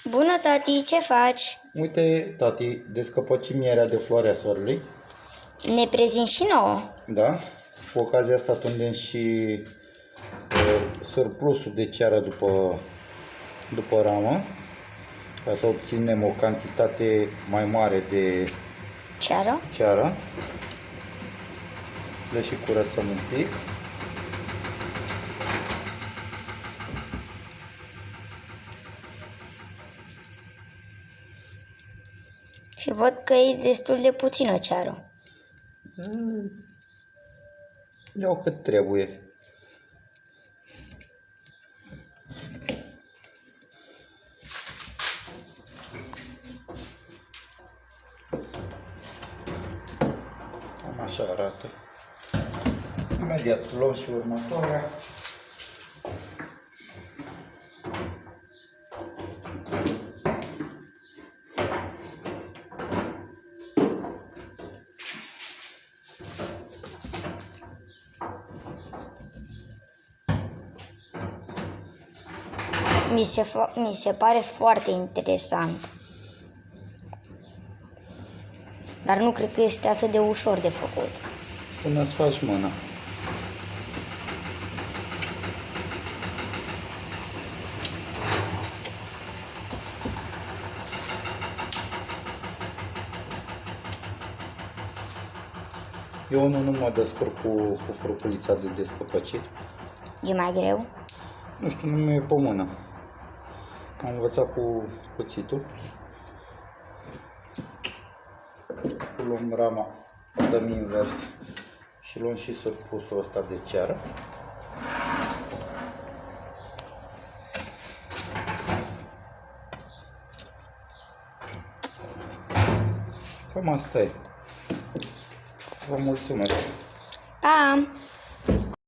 Bună, tati, ce faci? Uite, tati, descăpăcim mierea de floarea soarelui. Ne prezinți și nouă. Da? Cu ocazia asta tundem și surplusul de ceară după ramă, ca să obținem o cantitate mai mare de ceară. Le și curățăm un pic. Și văd că e destul de puțină ceară. Iau cât trebuie. Cam așa arată. Imediat luăm și următoarea. Mi se pare foarte interesant. Dar nu cred că este atât de ușor de făcut. Până îți faci mâna. Eu nu mă descurc cu furculița de descăpăcit. E mai greu? Nu știu, nu mi-e pe mână. Am învățat cu cuțitul. Luăm rama, o dăm invers și luăm și surplusul ăsta de ceară. Cam asta e. Vă mulțumesc. Pa!